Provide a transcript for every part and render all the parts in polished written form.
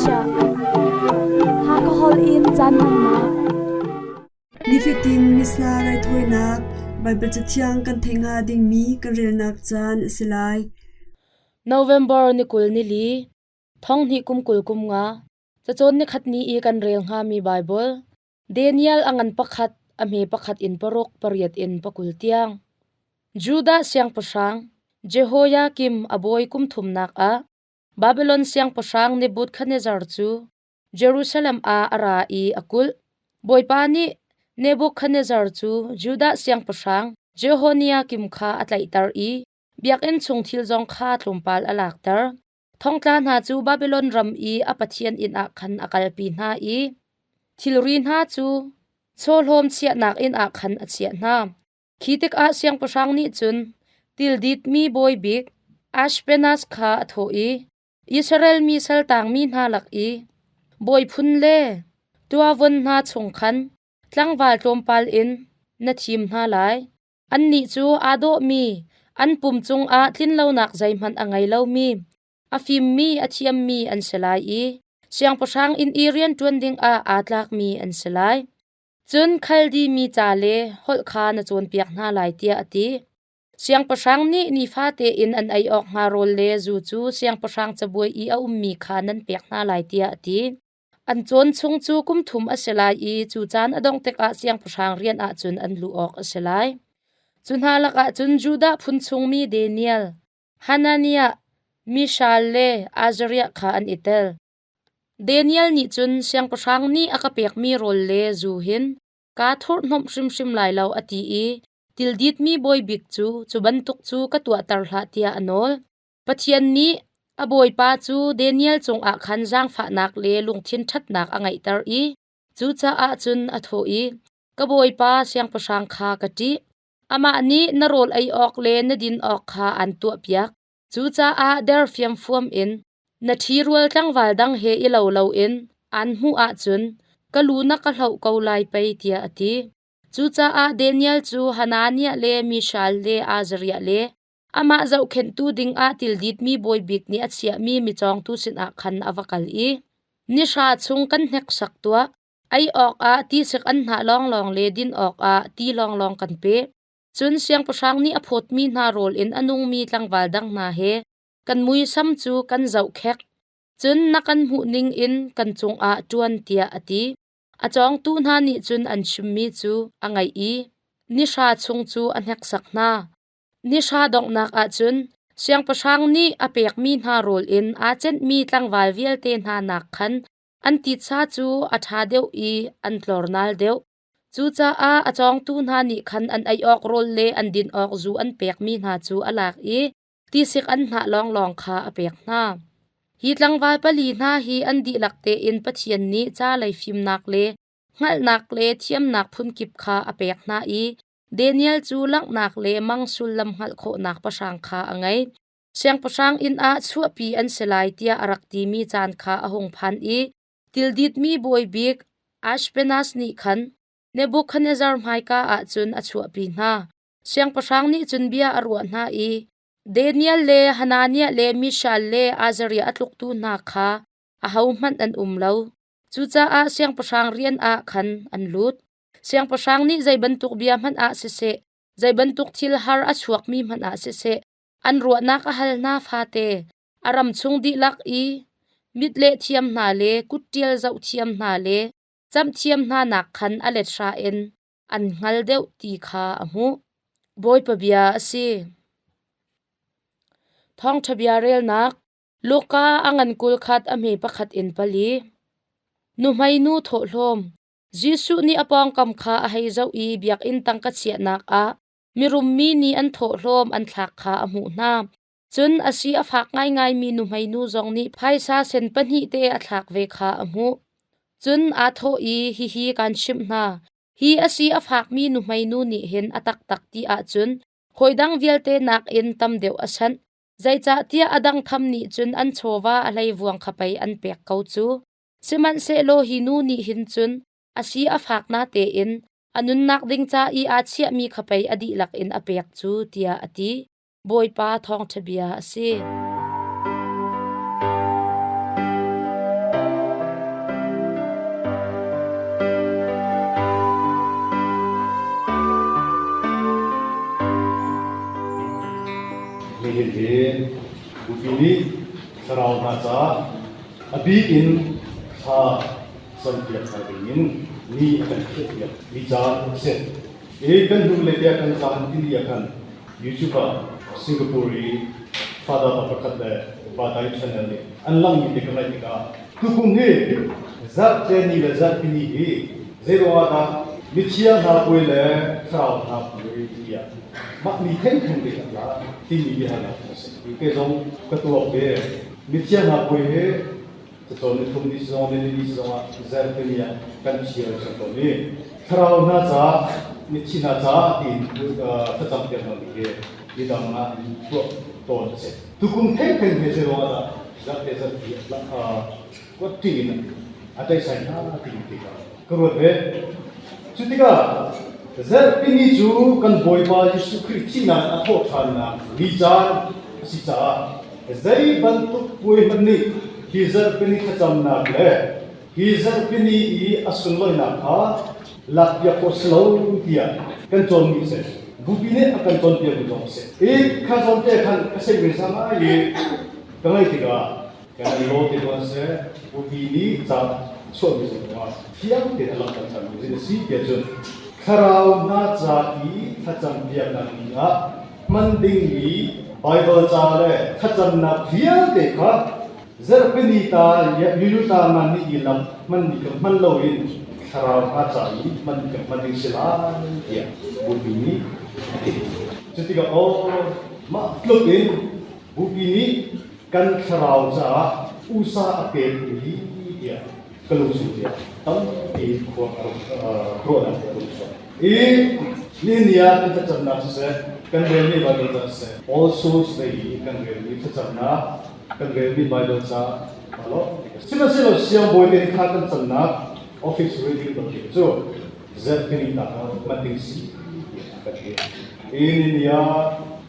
sha ha ka hol in chan man na Nifitin misna rai thoinak Bible chathiang kan thenga ding mi kan relnak chan silai November ni kul ni li thong ni kum kul kum nga chachon ni khat ni I kan rel nga mi Bible Daniel angan pakhat ame pakhat in parok pariat in pakul tiang Judah siang pasang Jehoiakim aboy kum thumnak a Babylon siang pasang Nebuchadnezzar chu Jerusalem a ara I akul boipa ni Nebuchadnezzar chu Judah siang pasang Jehoiakim kha atlai tar I biak en chung thil jong kha tlumpal alak tar thongtlan ha chu Babylon ram I apathian in a khan akal pi na I thilrin ha chu cholhom chia nak in a khan achia na khitek a siang pasang ni chun tildit mi boy big Ashpenaz kha atho I Israel mi sal tang mi na lak I boy phun le tuawon na chung khan tlangwal tlompal in na thim na lai an ni chu ado mi an pum chung a thin lo nak zai man angai lo mi afim mi athiam mi an selai I siang pasang in irian tuanding a atlak mi an selai chun khaldi mi cha le hol kha na chon piak na lai tia ati siang pasang ni fa te in an ai ok nga rol le zu chu siang pasang chaboi I a mi kha nan piak na lai tia ati an chon chung chu kum thum a selai I chu chan adong tek a siang pasang rian a chun an lu ok a selai chun halaka chun Judah phun chung mi Daniel Hanania Mishael le Azariah kha an itel Daniel ni chun siang pasang ni akapek mi rol le zu hin ka thor nom shim shim lai lo ati I tildit mi boy big chu chubantuk chu katwa tar hla tia anol pathian ni aboy pa chu Daniel chung a khan jang pha nak le lungthin that nak angai tar I chu cha a chun atho I kaboy pa siang pasang kha kati ama ni na rol ai ok le na din ok kha an tu piak chu cha a der fiam fuam in na thirwal tlangwal dang he I lo in an hu a chun kaluna ka hlau ko lai pai tia ati chu cha a Daniel chu Hanania le Mishael le Azariah le ama zau khen tu ding a tildit mi boy big ni achia mi chong tu sin a khan awakal I ni sha chung kan hnek sak tua ai ok a ti sek an na long le din ok a ti long kan pe chun siang pasang ni aphot mi na rol in anung mi tlangwal dang na he kan mui sam chu kan zau khek chun na kan hu ning in kan chung a tuan tia ati achong tu na ni chun an chim mi chu angai I ni sha chung chu an hek sak na ni sha dong nak a chun siang pasang ni apek mi na rol in a chen mi tlangwal vial te na nak khan an ti cha chu atha deu I an tlornal deu chu cha a achong tu na ni khan an ai ok rol le an din ok zu an pek mi na chu alak I ti sik an na long kha apek na hi tlangwal pali na hi an di lakte in pathian ni cha lai fim nak le ngal nak le thiam nak phun kip kha apek na I Daniel chu lak nak le mangsul lam ngal kho nak pasang kha angai siang pasang in a chuapi an selai tia arak ti mi chan kha ahong phan I tildit mi boy big Ashpenaz ni khan Nebuchadnezzar mai ka a chun a chuapi na siang pasang ni chun bia arwa na I Daniel le Hanania le Mishael le Azariah atluk tu na kha a hauman an umlo chu cha a siang pasang rian a khan an lut siang pasang ni zai bantuk bia man a se zai bantuk thil har a chuak mi man a se an ruwa na ka hal na fa te aram chung di lak I mitle thiam na le kutial zau thiam na le cham thiam na nak khan alet sha en an ngal deuh ti kha amu boy pa bia asi thong thabia rel nak Luka angan kul khat ame pakhat in pali nu mai nu tho hlom Jisu ni apong kam kha a hei zau I biak in tangka chia nak a mirum mi ni an tho hlom an thlak kha amu na chun asi a phak ngai mi nu mai nu zong ni phaisa sen pani te a thlak ve kha amu chun a tho I hi kan shim na hi asi a phak mi nu mai nu ni hen atak tak ti a chun khoidang vialte nak in tam deu asan zai cha tia adang tham ni chun an chowa alai vuang khapai an pek kau chu siman se lo hi nu ni hin chun asi a phak na te in anun nak ding cha I a chia mi khapai adi lak in apek chu tia ati boy pa thong thabia ase ni sarau na cha abi in ha sampiak na dingin ni akan khiat bijar se kan dum le dia kan sa tin dia kan YouTube Singapore Father Papakat le Badai channel ni anlang ni dekalai ka tukum he zat ni le zat ni he zero ada michia na poi le sarau na poi dia mak ni theng theng de la tin ni dia la se ke jong ka tu ok de michia na poi he to ni thum ni zong ni zong zat ni ya kan chia so ni sarau na cha michi na cha tin ta cham de na ni he di dam na to se tukum theng theng he zero ada zat de zat la ko tin atai sai na tin ti ka ko be Chutika, zat pini ju kan boipa Yesu Kristina atho thana lijan sita zai bantu pui mani hi zat pini khacham na le hi zat pini I asun loi na kha lakya ko slow dia kan chon mi se bupine akan chon dia bu jong se e kha chon te khan kasai be sama ye kangai tiga kan lo te do se bupini cha so mi se ma tiang de la kan cha mi se si dia chon kharau na cha I khacham dia na ni a manding ni bible cha le khacham na phia de kha zar pini ta ya lilu ta man ni ilam man ni ka man lo in kharau na cha I man ka man ding sila dia bupini Ketika ma klubin bupini kan kharau cha usa ake ni dia kelusu dia tam I ko na kelusu ni niya kan tachamna se kan reni bible se also say kan reni tachamna kan reni bible sa malo sila siang boy ni kha kan chamna office reading to so zat kini ta mating si ini dia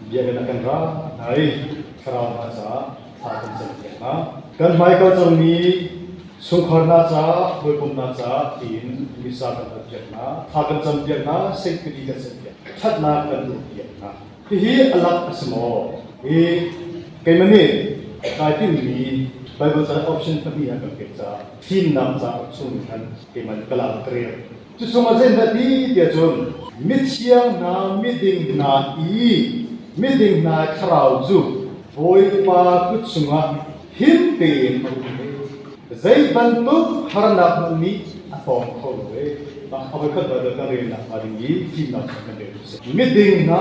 dia kan ra hai kharau na cha tha kan chamna kan Michael chawni sungkharna cha boikum na cha tin misa kan objectna thakan champion na security ka champion thatna kan rupian na hi alak asmo hi kaimani kaitin ni bible cha option pa biya ka cha tin nam cha option kan kaiman kala career chu somazen da ti dia chon michiang na miding na I miding na kharau ju boy pa kutsunga him te zai bantu harna ni atong khole ba abakat ba da re na ari ti na kan de miding na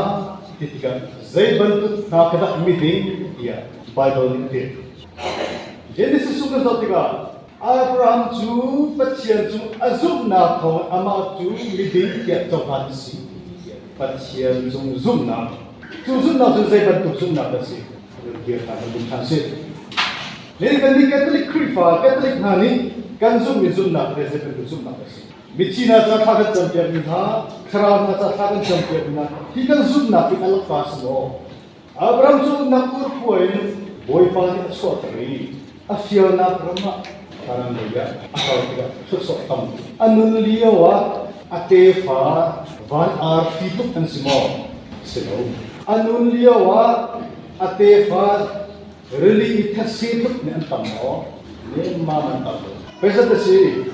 titika zai bantu na kada miding ya bible ni te Genesis suka zotiga Abraham ju pachian ju azum na thong ama ju miding ya tokan si pachian ju zum na ju zai bantu zum na da si dia ta dum kan se Jadi kan di Catholic krifa Catholic nani kan zum na present zum na michi na cha thagat champion ni ha khara na cha thagat champion na hi kan zum na pi alak pas no Abraham zum na pur poin boy pa ni so tari afia na brahma parang ya akal tiga so tam anun liawa ate fa van ar fituk an simo sino anun liawa ate fa really itasituk ni antam mo ni maman tabu pesa tasi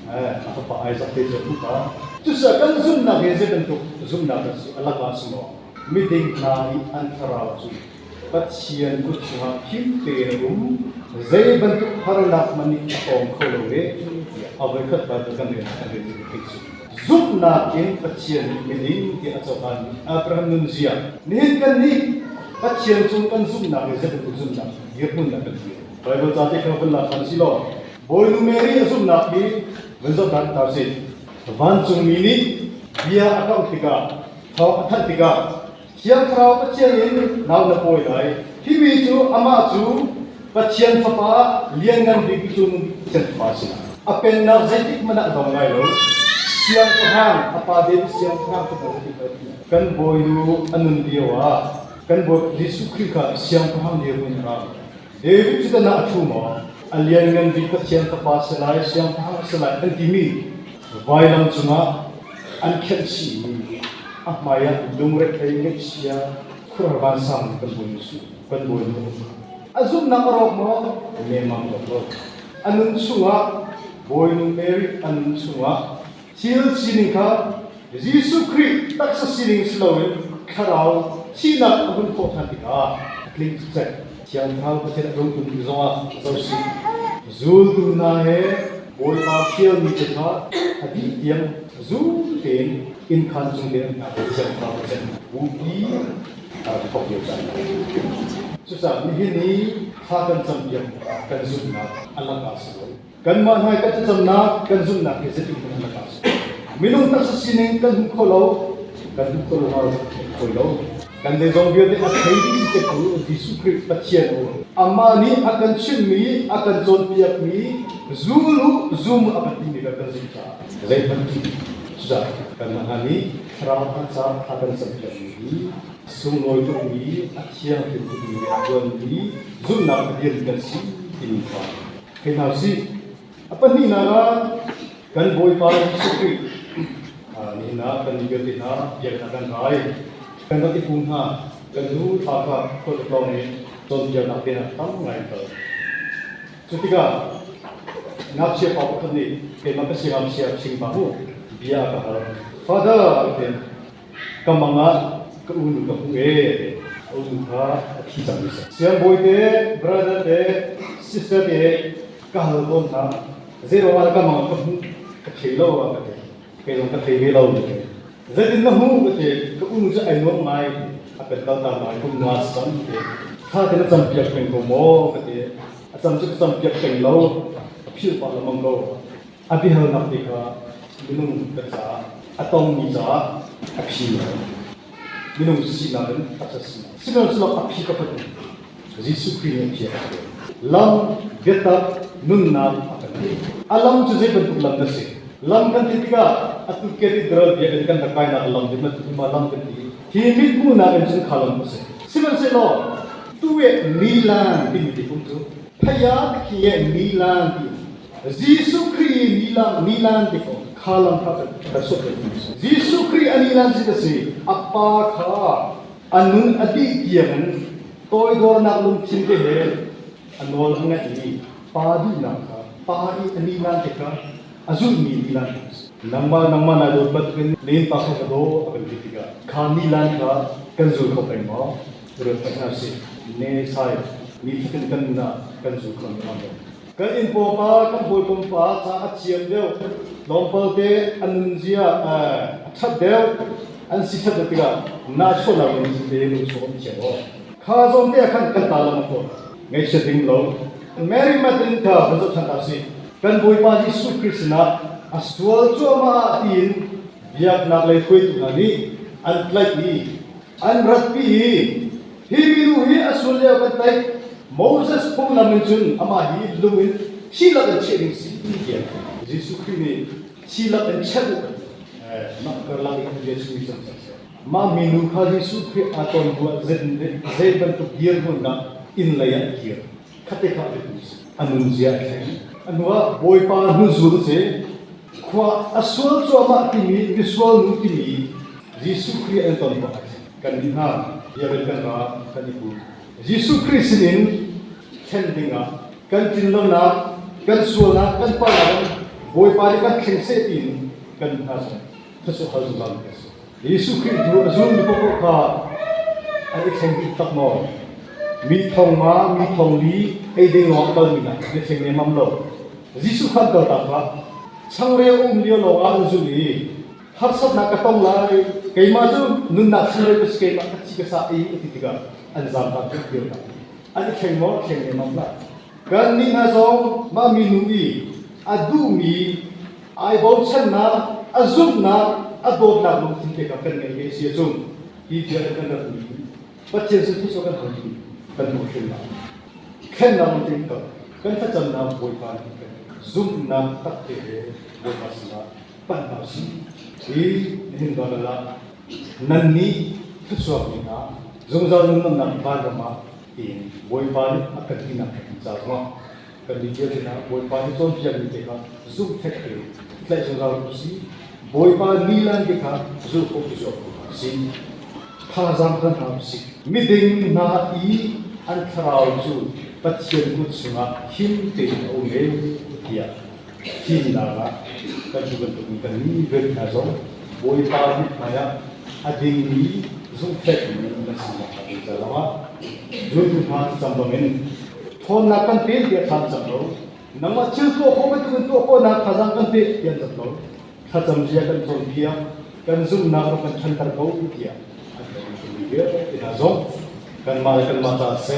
apa pa ai sakte je pa tu sa kan zum na geze kan tu zum na tasi alak was mo meeting na I antara su patsian ku chua kim te rum zai bantu harana mani kom kholowe awakat ba kan ne kan ne zum na in patsian meeting ki achokan Abraham nunzia ni kan ni pachian zum kan zum na ge zet zum na yepun na kan bible jate ka balla kan silo boy nu meri zum na ki wenzo kan tarsi van chung mini dia akam tika thaw athan tika chiang thaw pachian in naw na poi lai hiwi chu ama chu pachian papa liangan bi chu chen pa si apen na zetik mana dong ngai lo siang phang apa de siang phang ko kan boy nu anun diwa kan bo Yesu Krista siang paham dia pun ra David kita nak cuma alian dengan di kesian tepas selai siang paham selai antimi vailang cuma an kensi maya dumrek ai sia kurban sam kan bo Yesu kan bo azum na arok mo memang lo anun sunga boy nu Mary anun sunga sil sining ka Jesus Christ taksa sining slowin karau sina abun ko thatika kling set siang thal pachen rum kun zonga zosi zul tu na he boy pa sial ni tha adi yang zul ten in khan chung den na pachen pa pachen uki kok yo san susah ni hakan sampiang kan zumna alaka so kan man hai ka chamna kan zumna ke se tin alaka so minung ta sa sining kan kholo kan de zong bio de a thai di te ku Jesu Christ pathian o amani akan chin mi akan zon piak mi zulu zum apati ni kan zumta zai panti susah kan mahani rahan sa akan sampiang ni sungoi tu ni achiang tu ni agon ni zum na dir kan si ini pa kena si apa ni nara kan boy pa Jesu ni na kan ni na dia akan rai kan ti pun ha kan lu tha ka ko to ni ton dia na pena tam ngai to ketika nak siap apa ni ke maka siap sing bahu dia ka father ben kamanga unu ka unu ka kita bisa siang boy de brother de sister de kahal kon na zero wala ka mga ka khelo wa ka ke long ka khelo ni zedin na hu ke unu sa ai no mai akan ta mai kum na sam ke kha te na champion pen ko mo ke asam chu champion pen lo phil pa la mong lo abi hal na te ka binung ka sa atong ni za akshi minum sinaran asasina sinar sila api kapatu Yesus Kristus dia lam getap nunna akan alam tu saya bentuk lam nasi lam kan tiga atu kiri dral dia kan takai na alam dia tu malam kan himit guna kan sen kalam nasi sinar selo tuwe nilan di pun tu payah kiye nilan di Yesus Kristus nilan di kalam kata tersebut. Yesus Kristus anilan si apa kah anun adi kian toy dor nak lum cinte he anol hanga ini padi nak padi anilan teka azul ni nilan nama na do batkin len pasal kado akan ketiga kanilan ka kanzul ko pema terus pasal ne sai ni kan na kanzul ko pema kan info pa kan boy pom pa sa achiam deu lompal te anunjia chat deu an si chat tiga na chola ni de lu so chero kha zom te kan kan ta lam ko ngai se ding lo mary matin ta bazo chan ta si kan boy pa Jesu Krishna aswal choma tin biak nak lai khoi tu ni an like ni an ratpi hi biru hi aswal ya batai Moses pun lamun jun ama hi lumin sila kan chering si dia Yesus Kristus sila kan chabu nak kerlagi dia Yesus ma minu kha Yesus Kristus aton buat zen bentuk dia pun nak in layan dia kate kha itu anunzia anwa boy pa nuzul se kwa aswal so ama timi visual nu timi Yesus Kristus aton ba kan ha dia berkata kan ibu Yesus Kristus ini kendinga kan tinlona kan suona kan palan boy pari kan khengse tin kan hasa thasu hazulan kes Yesus Kristus azun di pokok ka ai khengki takmo mi thong li ai ding lo kal mina ne kheng mam lo Yesus khan ta ta changre lio lo azuli har sab na ka tong lai keima chu nun na changre ke skema chi ka sa ai tiga anzam ta ke ta ani khengmo kheng mamla kan ni na zong ma minui adu mi ai bol chan na azum na adod na lu tin ke ka kan ngai se zum hi dia kan na ni pachen se so kan hoi kan mo khen na khen na mo tin ka kan ta cham na boi pa zum na tak te boi pa sa pan pa si hin da la nan ni thuswa ni na zum za nun na ba ma in boy pan akan hina sa ma kan dia na boy pan ton pia ni te ka zum factory tlai so ra si boy pan nilan ke ka zu ko so si pha zam kan ha si miding na i an tharau chu pathian kut sunga him te o me tia hin la ga ka chu kan ni ve na zo boi pa ni maya ading ni zum phet ni na sama ka ta lawa zum pha sambamen thon na kan pe dia than sam lo nangma chil to ko ba tu ko na khazang kan pe yan sam lo khazam jia kan zon pia kan zum na ro kan than tar ko tia dia ina zo kan mata se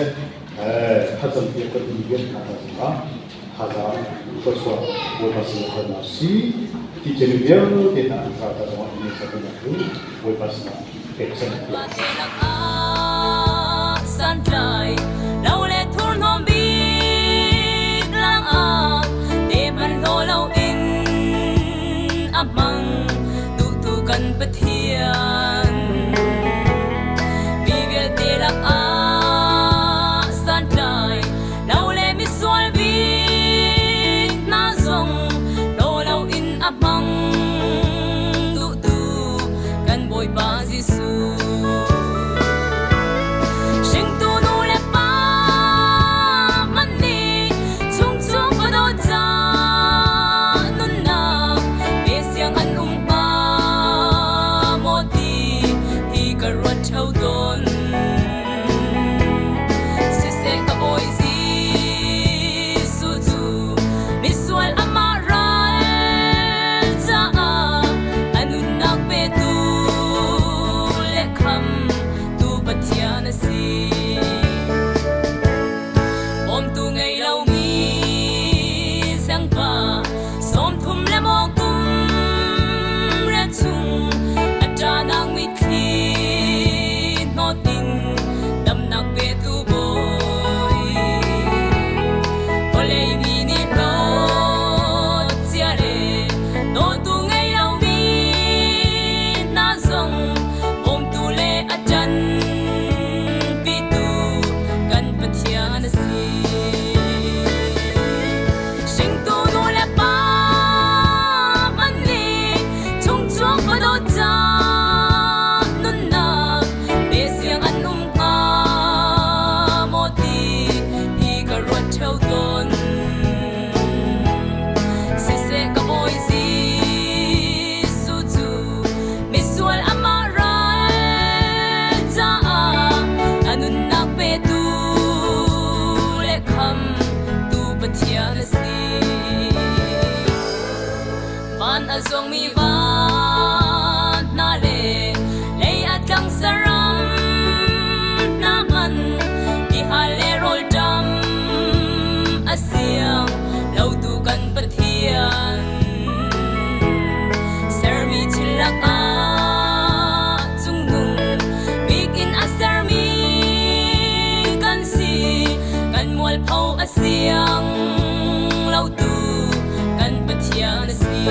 khazam pia kan ni gen na ta haza ko so wo ba si ko na si ti cheni dia te ta ta ta zo ni sa ta ku wo ba sa ke sen sunshine lâu lệ thôn hồn bi lang a để ban lo lâu in áp măng tu tu cần bất thiện vì việc để lang a sunshine lâu lệ mi xuân bi na sông lo lâu in áp măng tu tu cần bồi ba Giêsu azong mi van na le atang saram na man di hale rol dam asiang lau tu kan pathian sermi chilak a chung nung bikin asar mi kan si kan mual phau asiang lau tu kan pathian si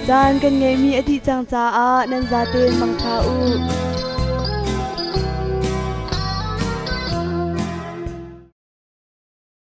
chan kan ngai mi ati chang cha a nan za te mang tha u